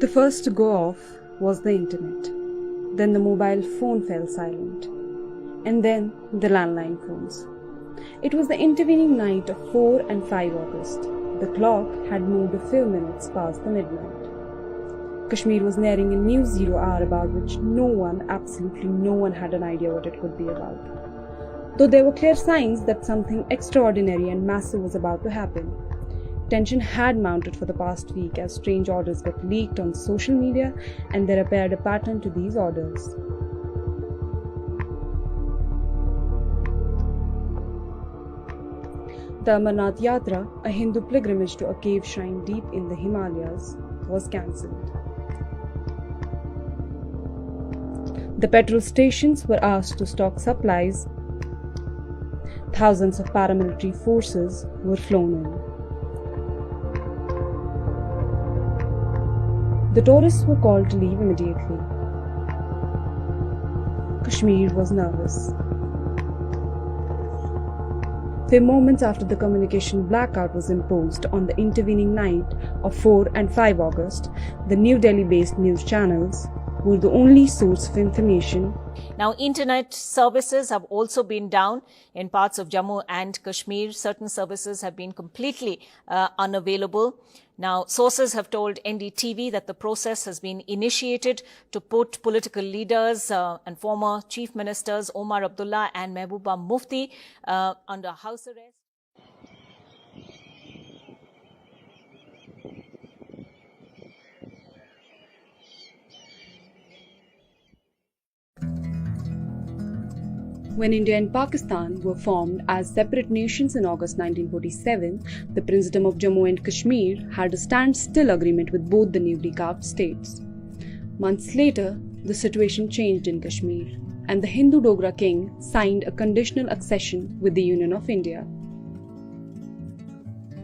The first to go off was the internet. Then the mobile phone fell silent. And then the landline phones. It was the intervening night of 4 and 5 August. The clock had moved a few minutes past the midnight. Kashmir was nearing a new zero hour about which absolutely no one had an idea what it could be about. Though there were clear signs that something extraordinary and massive was about to happen. Tension had mounted for the past week as strange orders got leaked on social media, and there appeared a pattern to these orders. The Amarnath Yatra, a Hindu pilgrimage to a cave shrine deep in the Himalayas, was cancelled. The petrol stations were asked to stock supplies. Thousands of paramilitary forces were flown in. The tourists were called to leave immediately. Kashmir was nervous. Few moments after the communication blackout was imposed on the intervening night of 4 and 5 August, the New Delhi-based news channels were the only source of information. Now, internet services have also been down in parts of Jammu and Kashmir. Certain services have been completely unavailable. Now, sources have told NDTV that the process has been initiated to put political leaders and former chief ministers Omar Abdullah and Mehbooba Mufti under house arrest. When India and Pakistan were formed as separate nations in August 1947, the Princedom of Jammu and Kashmir had a standstill agreement with both the newly carved states. Months later, the situation changed in Kashmir, and the Hindu Dogra king signed a conditional accession with the Union of India.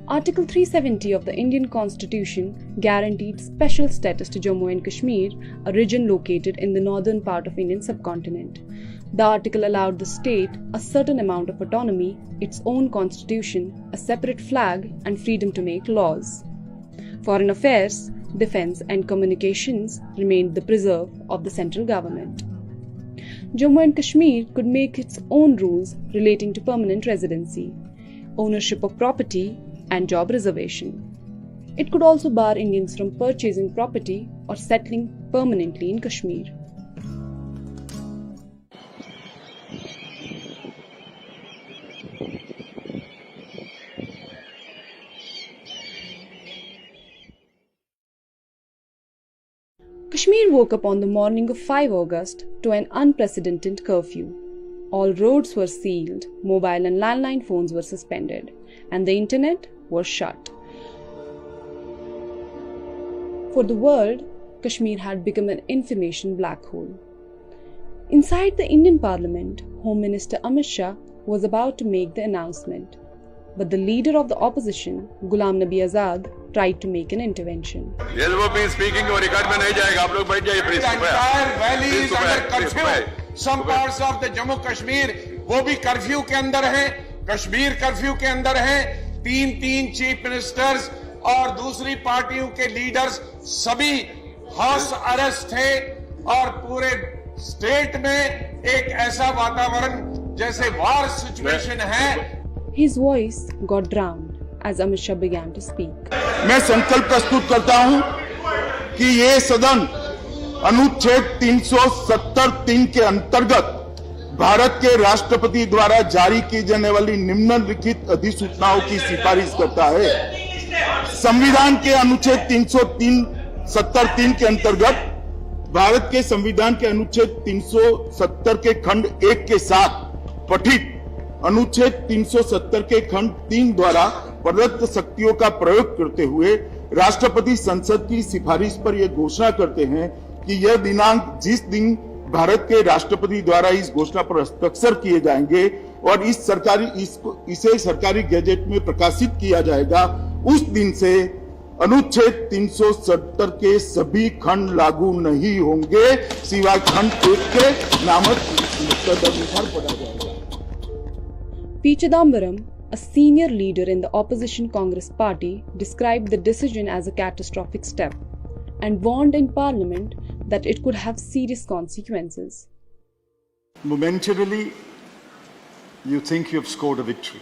Article 370 of the Indian Constitution guaranteed special status to Jammu and Kashmir, a region located in the northern part of Indian subcontinent. The article allowed the state a certain amount of autonomy, its own constitution, a separate flag, and freedom to make laws. Foreign affairs, defense, and communications remained the preserve of the central government. Jammu and Kashmir could make its own rules relating to permanent residency, ownership of property, and job reservation. It could also bar Indians from purchasing property or settling permanently in Kashmir. Kashmir woke up on the morning of 5 August to an unprecedented curfew. All roads were sealed, mobile and landline phones were suspended, and the internet was shut. For the world, Kashmir had become an information black hole. Inside the Indian Parliament, Home Minister Amit Shah was about to make the announcement, but the leader of the opposition, Ghulam Nabi Azad, tried to make an intervention. Yes, वो भी speaking और record में नहीं जाएगा. आप लोग बैठ जाइए please. The entire valley is under curfew. Some parts of the Jammu Kashmir वो भी curfew के अंदर हैं. कश्मीर कर्फ्यू के अंदर हैं. 3 चीफ मिनिस्टर्स और दूसरी पार्टियों के लीडर्स सभी हाउस अरेस्ट थे और पूरे स्टेट में एक ऐसा वातावरण जैसे वॉर सिचुएशन है. His voice got drowned as Amit Shah began to speak. मैं संकल्प प्रस्तुत करता हूं कि ये सदन अनुच्छेद 370(3) के अंतर्गत भारत के राष्ट्रपति द्वारा जारी की जाने वाली निम्नलिखित अधिसूचनाओं की सिफारिश करता है. संविधान के अनुच्छेद 370(3) के अंतर्गत भारत के संविधान के अनुच्छेद 370 के खंड 1 के साथ पठित अनुच्छेद 370 के खंड 3 द्वारा प्रदत्त शक्तियों का प्रयोग करते हुए राष्ट्रपति संसद की सिफारिश पर यह घोषणा करते हैं कि यह दिनांक जिस दिन भारत के राष्ट्रपति द्वारा इस घोषणा पर हस्ताक्षर किए जाएंगे और इसे सरकारी गैजेट में प्रकाशित किया जाएगा, उस दिन से अनुच्छेद 370 के सभी खंड लागू नहीं होंगे सिवाय खंड 1 के नामक तदनुसार पढ़ा जाएगा. P. Chidambaram, a senior leader in the opposition Congress party, described the decision as a catastrophic step. and warned in Parliament that it could have serious consequences. Momentarily, you think you have scored a victory.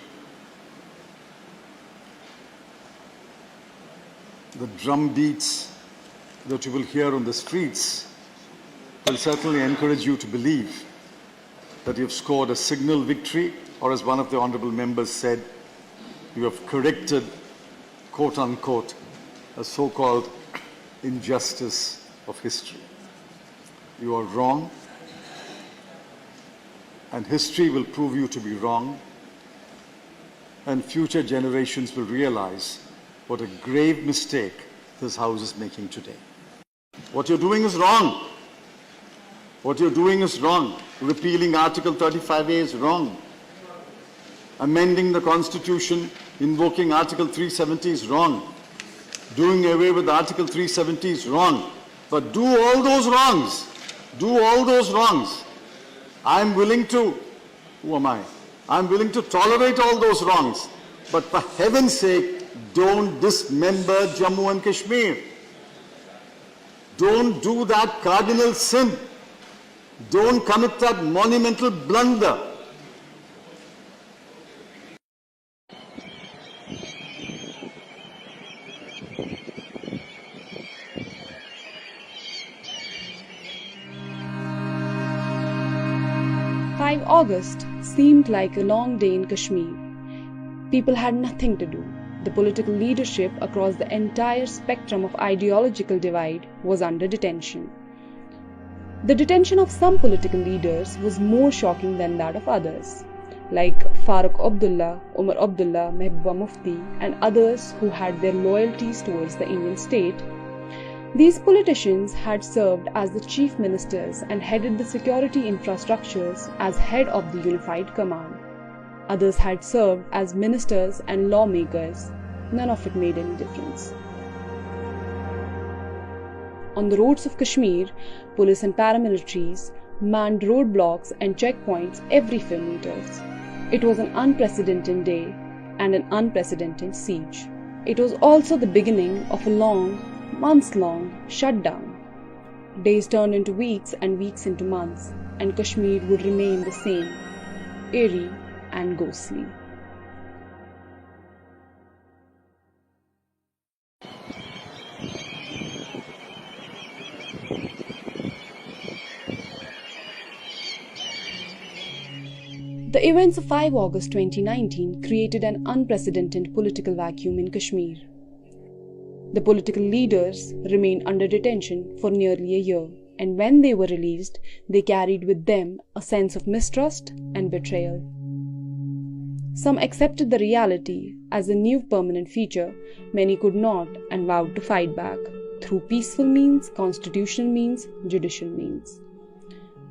The drum beats that you will hear on the streets will certainly encourage you to believe that you have scored a signal victory, or as one of the honourable members said, you have corrected, quote unquote, a so-called injustice of history. You are wrong, and history will prove you to be wrong, and future generations will realize what a grave mistake this House is making today. What you're doing is wrong. What you're doing is wrong. Repealing Article 35A is wrong. Amending the Constitution, invoking Article 370 is wrong. Doing away with Article 370 is wrong. But do all those wrongs. Do all those wrongs. I'm willing to, who am I? I'm willing to tolerate all those wrongs. But for heaven's sake, don't dismember Jammu and Kashmir. Don't do that cardinal sin. Don't commit that monumental blunder. August seemed like a long day in Kashmir. People had nothing to do. The political leadership across the entire spectrum of ideological divide was under detention. The detention of some political leaders was more shocking than that of others, like Farooq Abdullah, Umar Abdullah, Mehbooba Mufti, and others who had their loyalties towards the Indian state. These politicians had served as the chief ministers and headed the security infrastructures as head of the unified command. Others had served as ministers and lawmakers. None of it made any difference. On the roads of Kashmir, police and paramilitaries manned roadblocks and checkpoints every few meters. It was an unprecedented day and an unprecedented siege. It was also the beginning of a months-long shutdown. Days turned into weeks and weeks into months, and Kashmir would remain the same, eerie and ghostly. The events of 5 August 2019 created an unprecedented political vacuum in Kashmir. The political leaders remained under detention for nearly a year, and when they were released, they carried with them a sense of mistrust and betrayal. Some accepted the reality as a new permanent feature, many could not and vowed to fight back through peaceful means, constitutional means, judicial means.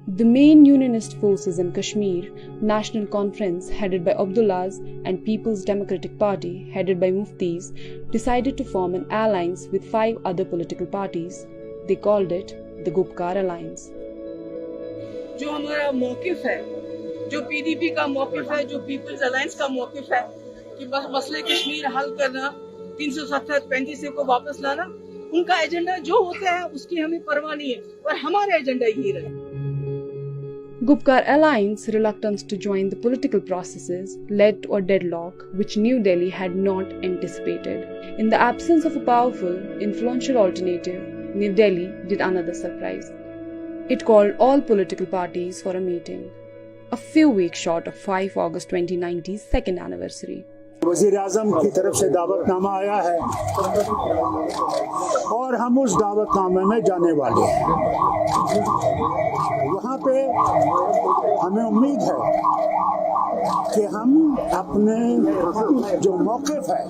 The main unionist forces in Kashmir, National Conference headed by Abdullahs and People's Democratic Party headed by Muftis, decided to form an alliance with 5 other political parties. They called it the Gupkar Alliance. जो हमारा मौकिफ है, जो PDP का मौकिफ है, जो peoples alliance का मौकिफ है कि बस मसले कश्मीर हल करना, 370-35 को वापस लाना, उनका एजेंडा जो होता है उसकी हमें परवाह नहीं है, और हमारा एजेंडा यही रहे. Gupkar Alliance's reluctance to join the political processes led to a deadlock which New Delhi had not anticipated. In the absence of a powerful, influential alternative, New Delhi did another surprise. It called all political parties for a meeting, a few weeks short of 5 August 2019's second anniversary. वज़ीर आज़म की तरफ से दावतनामा आया है और हम उस दावतनामे में जाने वाले हैं. वहाँ पे हमें उम्मीद है कि हम अपने जो मौक़िफ़ है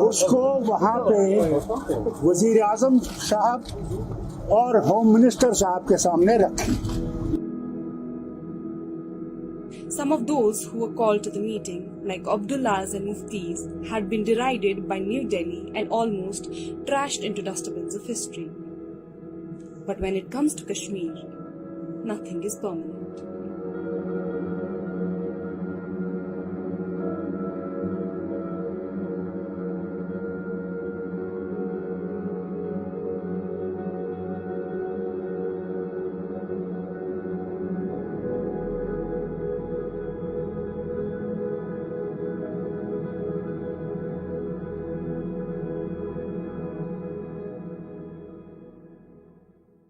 उसको वहाँ पे वज़ीर आज़म साहब और होम मिनिस्टर साहब के सामने रखें. Some of those who were called to the meeting, like Abdullahs and Muftis, had been derided by New Delhi and almost trashed into dustbins of history. But when it comes to Kashmir, nothing is permanent.